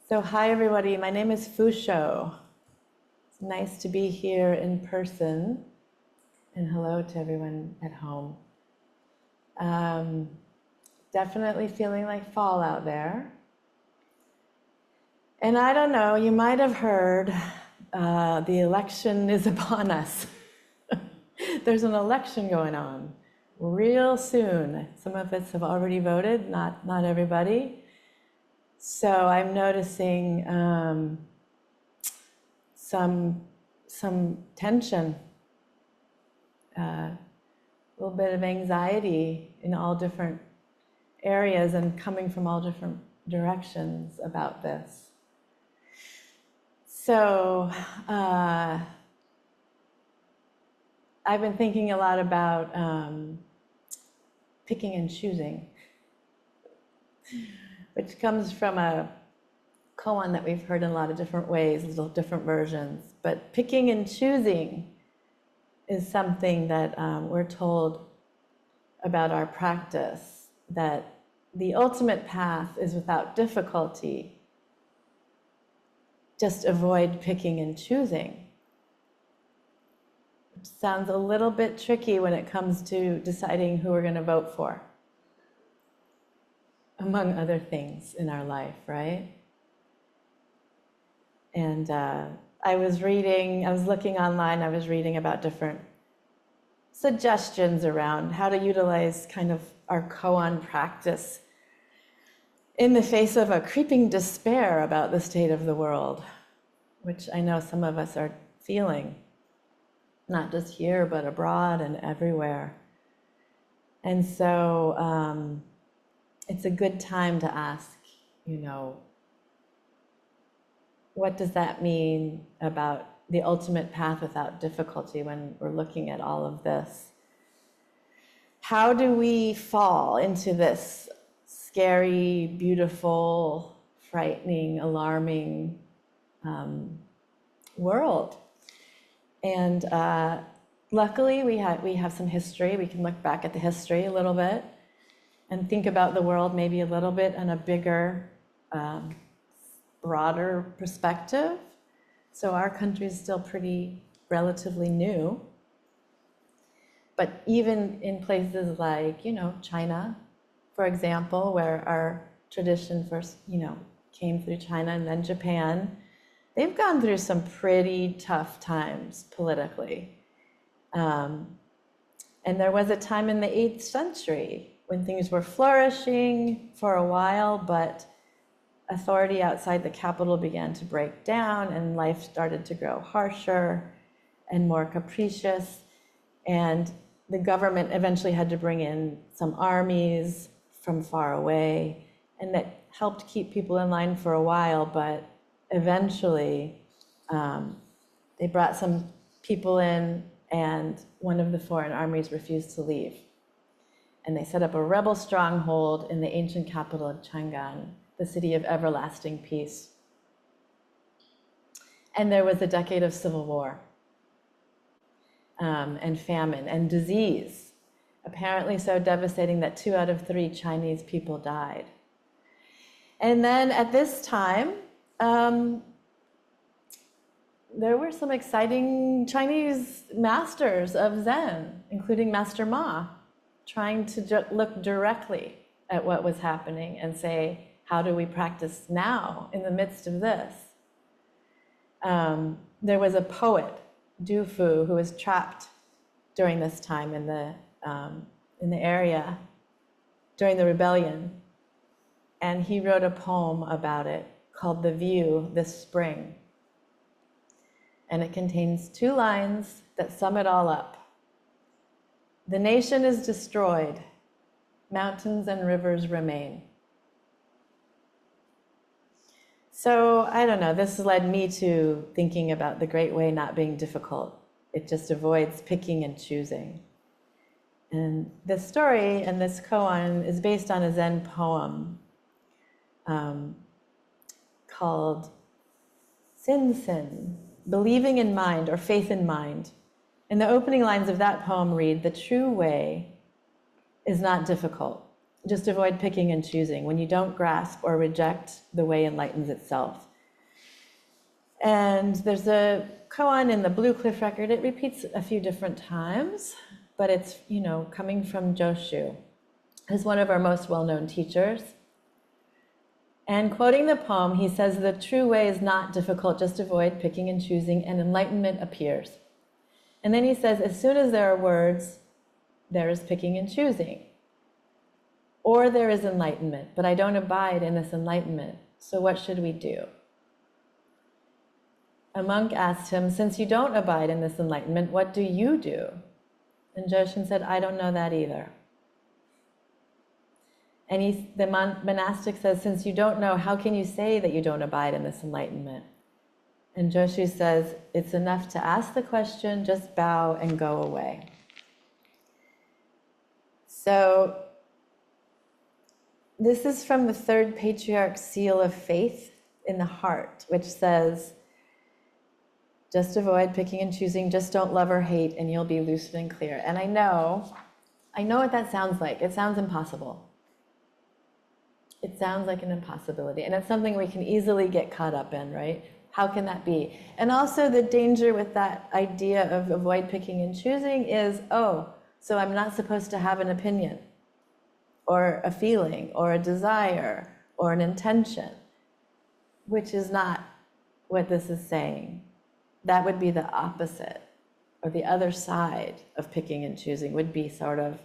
So hi everybody, my name is Fusho. It's nice to be here in person, and hello to everyone at home. Definitely feeling like fall out there. And I don't know, you might have heard the election is upon us. There's an election going on real soon. Some of us have already voted, not everybody. So I'm noticing some tension, a little bit of anxiety in all different areas and coming from all different directions about this. So I've been thinking a lot about picking and choosing, which comes from a koan that we've heard in a lot of different ways, little different versions. But picking and choosing is something that we're told about our practice, that the ultimate path is without difficulty. Just avoid picking and choosing. Which sounds a little bit tricky when it comes to deciding who we're going to vote for, among other things in our life, right? And I was looking online, I was reading about different suggestions around how to utilize kind of our koan practice in the face of a creeping despair about the state of the world, which I know some of us are feeling, not just here, but abroad and everywhere. And so it's a good time to ask, what does that mean about the ultimate path without difficulty when we're looking at all of this? How do we fall into this scary, beautiful, frightening, alarming world? And luckily, we have some history. We can look back at the history a little bit and think about the world maybe a little bit in a bigger, broader perspective. So our country is still pretty relatively new. But even in places like, China, for example, where our tradition first, came through China and then Japan, they've gone through some pretty tough times politically. And there was a time in the 8th century when things were flourishing for a while, but authority outside the capital began to break down and life started to grow harsher and more capricious. And the government eventually had to bring in some armies from far away, and that helped keep people in line for a while, but eventually they brought some people in and one of the foreign armies refused to leave. And they set up a rebel stronghold in the ancient capital of Chang'an, the city of everlasting peace. And there was a decade of civil war and famine and disease, apparently so devastating that 2 out of 3 Chinese people died. And then at this time, there were some exciting Chinese masters of Zen, including Master Ma, trying to look directly at what was happening and say, how do we practice now in the midst of this? There was a poet, Du Fu, who was trapped during this time in the area during the rebellion. And he wrote a poem about it called The View This Spring. And it contains 2 lines that sum it all up. The nation is destroyed, mountains and rivers remain. So I don't know, this led me to thinking about the Great Way not being difficult. It just avoids picking and choosing. And this story and this koan is based on a Zen poem called Sin, Believing in Mind, or Faith in Mind. And the opening lines of that poem read, the true way is not difficult. just avoid picking and choosing, when you don't grasp or reject the way enlightens itself. And there's a koan in the Blue Cliff Record. It repeats a few different times, but it's, coming from Joshu, who's one of our most well-known teachers. And quoting the poem, he says, "The true way is not difficult, just avoid picking and choosing, and enlightenment appears." And then he says, as soon as there are words, there is picking and choosing. Or there is enlightenment, but I don't abide in this enlightenment, so what should we do? A monk asked him, since you don't abide in this enlightenment, what do you do? And Joshin said, I don't know that either. And the monastic says, since you don't know, how can you say that you don't abide in this enlightenment? And Joshu says, it's enough to ask the question, just bow and go away. So this is from the third patriarch's seal of faith in the heart, which says, just avoid picking and choosing, just don't love or hate, and you'll be lucid and clear. And I know what that sounds like. It sounds impossible. It sounds like an impossibility. And it's something we can easily get caught up in, right? How can that be? And also the danger with that idea of avoid picking and choosing is, so I'm not supposed to have an opinion, or a feeling, or a desire, or an intention, which is not what this is saying. That would be the opposite, or the other side of picking and choosing would be sort of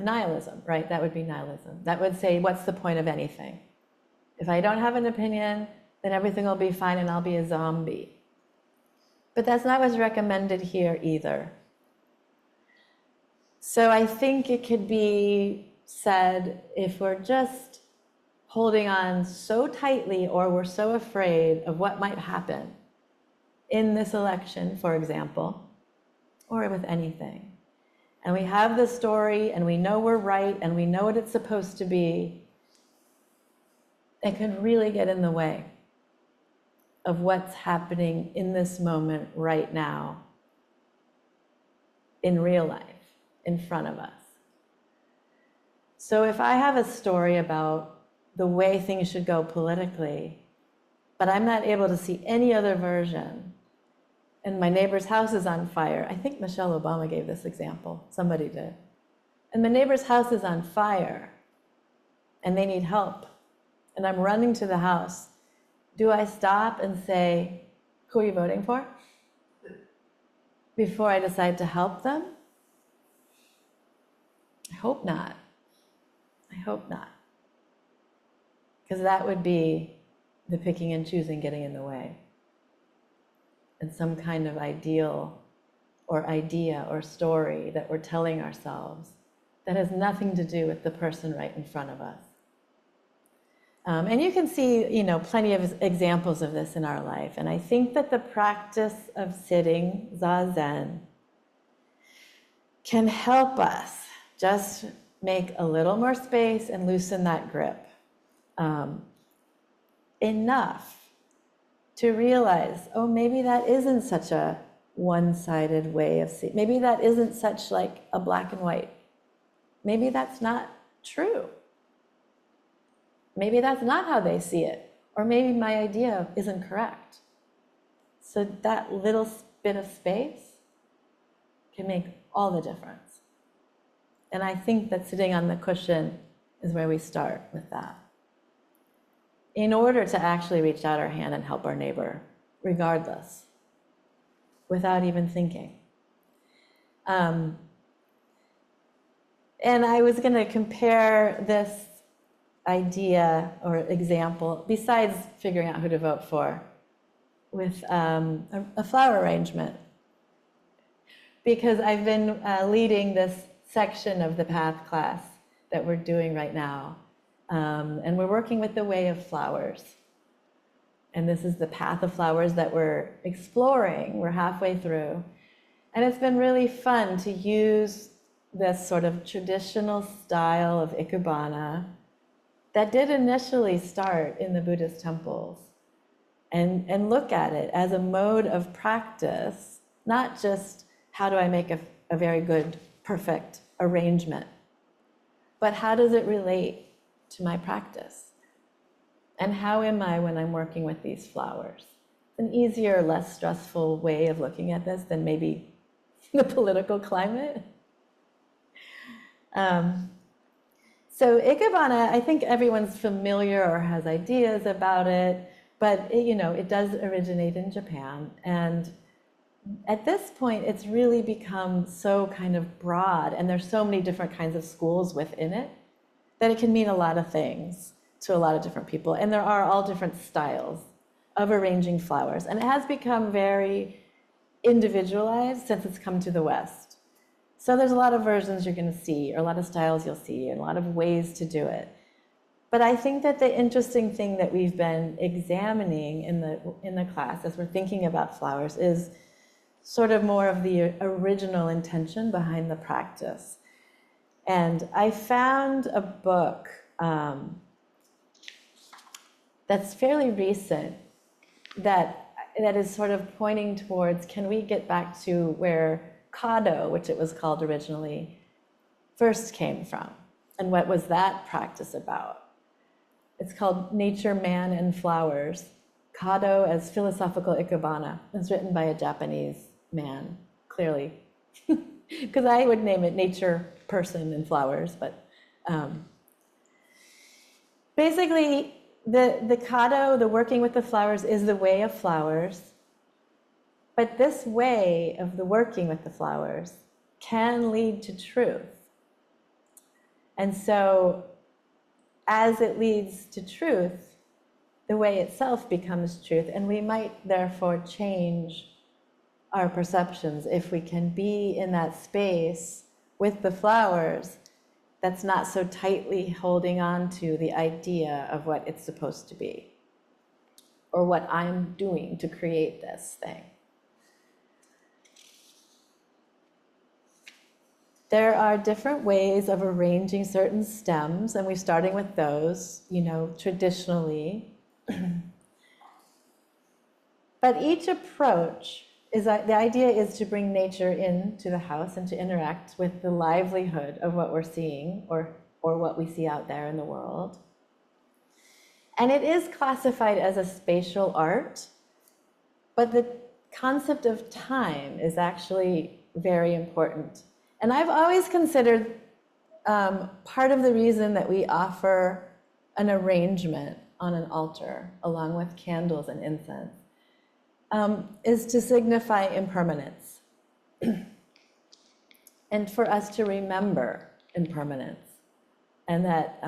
nihilism, right? That would be nihilism. That would say, what's the point of anything? If I don't have an opinion, then everything will be fine and I'll be a zombie. But that's not what's recommended here either. So I think it could be said, if we're just holding on so tightly, or we're so afraid of what might happen in this election, for example, or with anything, and we have the story and we know we're right and we know what it's supposed to be, it could really get in the way of what's happening in this moment right now, in real life, in front of us. So if I have a story about the way things should go politically, but I'm not able to see any other version, and my neighbor's house is on fire. I think Michelle Obama gave this example. Somebody did. And my neighbor's house is on fire, and they need help. And I'm running to the house. Do I stop and say, who are you voting for? Before I decide to help them? I hope not. I hope not. Because that would be the picking and choosing getting in the way. And some kind of ideal or idea or story that we're telling ourselves that has nothing to do with the person right in front of us. And you can see, plenty of examples of this in our life. And I think that the practice of sitting, zazen, can help us just make a little more space and loosen that grip. Enough to realize, maybe that isn't such a one-sided way of seeing. Maybe that isn't such like a black and white. Maybe that's not true. Maybe that's not how they see it. Or maybe my idea isn't correct. So that little bit of space can make all the difference. And I think that sitting on the cushion is where we start with that, in order to actually reach out our hand and help our neighbor, regardless, without even thinking. And I was going to compare this idea or example, besides figuring out who to vote for, with a flower arrangement. Because I've been leading this section of the Path class that we're doing right now. And we're working with the way of flowers. And this is the path of flowers that we're exploring. We're halfway through. And it's been really fun to use this sort of traditional style of ikebana that did initially start in the Buddhist temples, and look at it as a mode of practice, not just how do I make a very good, perfect arrangement, but how does it relate to my practice? And how am I when I'm working with these flowers? It's an easier, less stressful way of looking at this than maybe the political climate. So Ikebana, I think everyone's familiar or has ideas about it, but it does originate in Japan. And at this point, it's really become so kind of broad, and there's so many different kinds of schools within it that it can mean a lot of things to a lot of different people. And there are all different styles of arranging flowers. And it has become very individualized since it's come to the West. So there's a lot of versions you're going to see, or a lot of styles you'll see, and a lot of ways to do it. But I think that the interesting thing that we've been examining in the class as we're thinking about flowers is sort of more of the original intention behind the practice. And I found a book that's fairly recent that is sort of pointing towards, can we get back to where Kado, which it was called originally, first came from? And what was that practice about? It's called Nature, Man, and Flowers. Kado as Philosophical Ikebana. It's written by a Japanese man, clearly. Because I would name it Nature, Person, and Flowers. But basically, the Kado, the working with the flowers, is the way of flowers. But this way of the working with the flowers can lead to truth. And so as it leads to truth, the way itself becomes truth. And we might therefore change our perceptions if we can be in that space with the flowers that's not so tightly holding on to the idea of what it's supposed to be or what I'm doing to create this thing. There are different ways of arranging certain stems, and we're starting with those, traditionally. But each approach the idea is to bring nature into the house and to interact with the livelihood of what we're seeing or what we see out there in the world. And it is classified as a spatial art, but the concept of time is actually very important. And I've always considered part of the reason that we offer an arrangement on an altar along with candles and incense is to signify impermanence and for us to remember impermanence and that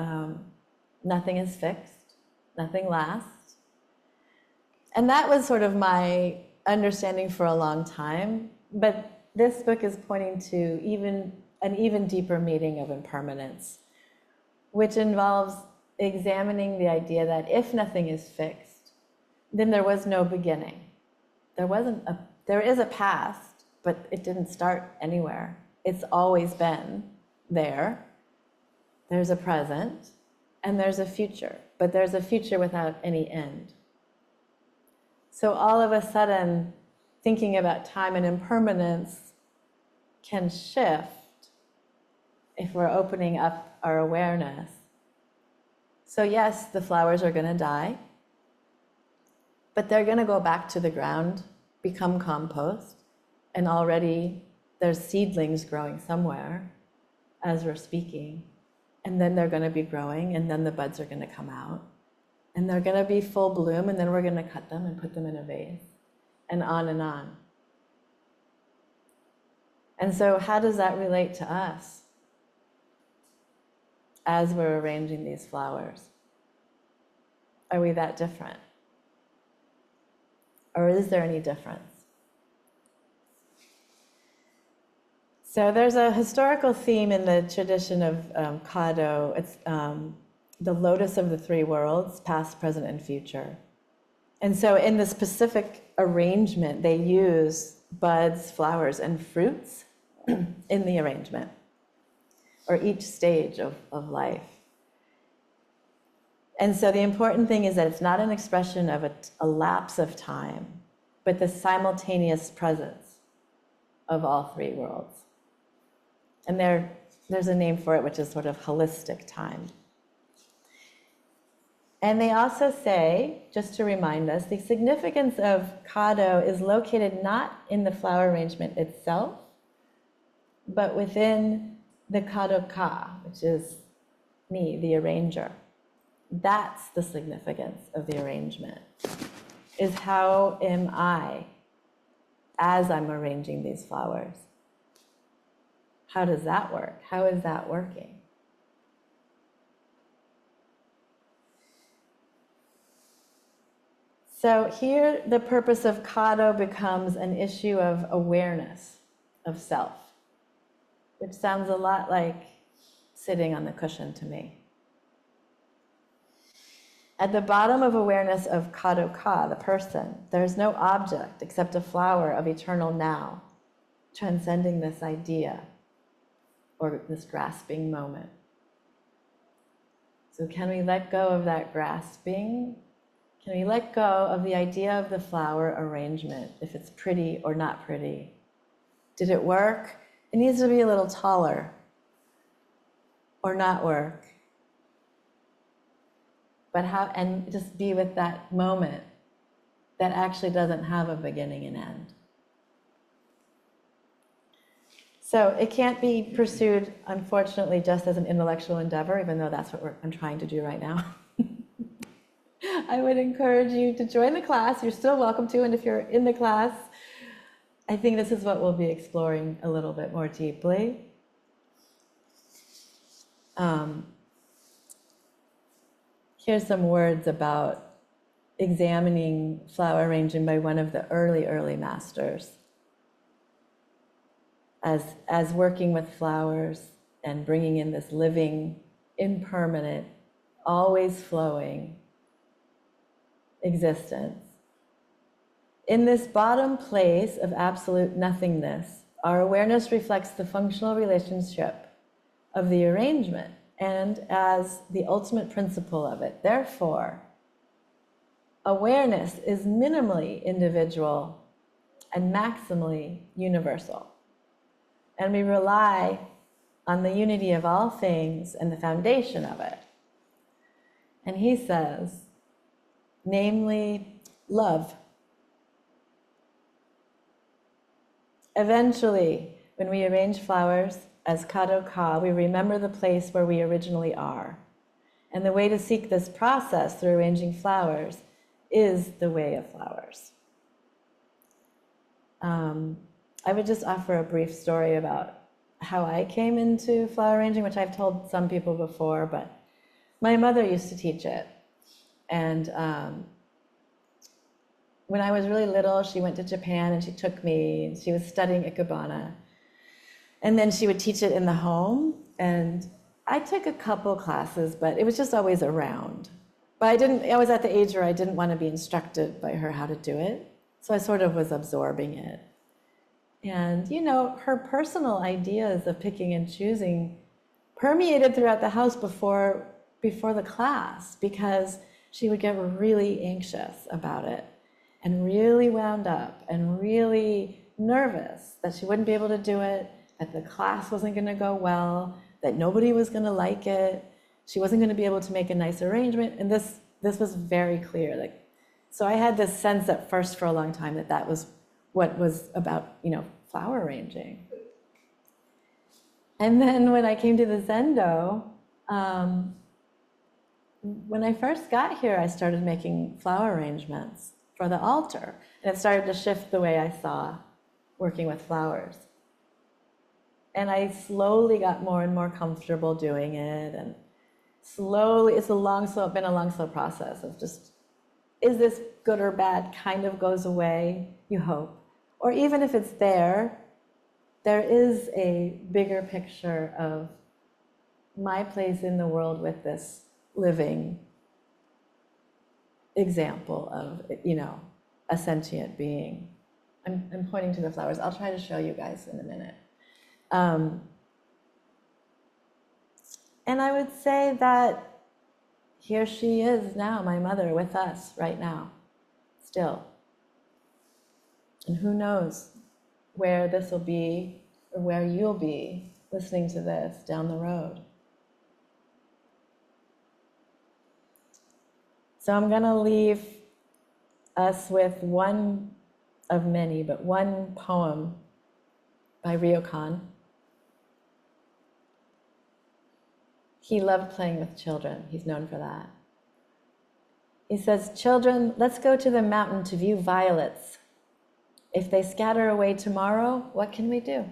nothing is fixed, nothing lasts. And that was sort of my understanding for a long time, but this book is pointing to an even deeper meaning of impermanence, which involves examining the idea that if nothing is fixed, then there was no beginning. There is a past, but it didn't start anywhere. It's always been there. There's a present, and there's a future, but there's a future without any end. So all of a sudden, thinking about time and impermanence can shift if we're opening up our awareness. So yes, the flowers are going to die, but they're going to go back to the ground, become compost, and already there's seedlings growing somewhere as we're speaking, and then they're going to be growing, and then the buds are going to come out, and they're going to be full bloom, and then we're going to cut them and put them in a vase, and on and on. And so how does that relate to us as we're arranging these flowers? Are we that different? Or is there any difference? So there's a historical theme in the tradition of Kado. It's the lotus of the three worlds, past, present, and future. And so in the specific arrangement, they use buds, flowers, and fruits in the arrangement, or each stage of life. And so the important thing is that it's not an expression of a lapse of time, but the simultaneous presence of all three worlds. And they're there's a name for it, which is sort of holistic time. And they also say, just to remind us, the significance of Kado is located not in the flower arrangement itself, but within the Kado Ka, which is me, the arranger. That's the significance of the arrangement, is how am I as I'm arranging these flowers? How does that work? How is that working? So here, the purpose of Kado becomes an issue of awareness of self, which sounds a lot like sitting on the cushion to me. At the bottom of awareness of Kado Ka, the person, there's no object except a flower of eternal now, transcending this idea or this grasping moment. So can we let go of that grasping? Can we let go of the idea of the flower arrangement, if it's pretty or not pretty? Did it work? It needs to be a little taller or not work. But how, and just be with that moment that actually doesn't have a beginning and end. So it can't be pursued, unfortunately, just as an intellectual endeavor, even though that's what I'm trying to do right now. I would encourage you to join the class. You're still welcome to, and if you're in the class, I think this is what we'll be exploring a little bit more deeply. Here's some words about examining flower arranging by one of the early masters. As working with flowers and bringing in this living, impermanent, always flowing existence. In this bottom place of absolute nothingness, our awareness reflects the functional relationship of the arrangement and as the ultimate principle of it. Therefore, awareness is minimally individual and maximally universal. And we rely on the unity of all things and the foundation of it. And he says, namely, love. Eventually, when we arrange flowers as Kado Ka, we remember the place where we originally are. And the way to seek this process through arranging flowers is the way of flowers. I would just offer a brief story about how I came into flower arranging, which I've told some people before, but my mother used to teach it. And when I was really little, she went to Japan and she took me, and she was studying Ikebana. And then she would teach it in the home. And I took a couple classes, but it was just always around. But I was at the age where I didn't want to be instructed by her how to do it. So I sort of was absorbing it. And, you know, her personal ideas of picking and choosing permeated throughout the house before the class, because she would get really anxious about it and really wound up and really nervous that she wouldn't be able to do it, that the class wasn't going to go well, that nobody was going to like it, she wasn't going to be able to make a nice arrangement. And this was very clear. Like, so I had this sense at first for a long time that was what was about, you know, flower arranging. And then when I came to the Zendo, when I first got here, I started making flower arrangements for the altar. And it started to shift the way I saw working with flowers. And I slowly got more and more comfortable doing it. And slowly, it's been a long, slow process of just, is this good or bad, kind of goes away, you hope. Or even if it's there is a bigger picture of my place in the world with this living example of, you know, a sentient being. I'm pointing to the flowers. I'll try to show you guys in a minute. And I would say that here she is now, my mother, with us right now, still. And who knows where this will be or where you'll be listening to this down the road. So I'm going to leave us with one of many, but one poem by Ryokan. He loved playing with children. He's known for that. He says, "Children, let's go to the mountain to view violets. If they scatter away tomorrow, what can we do?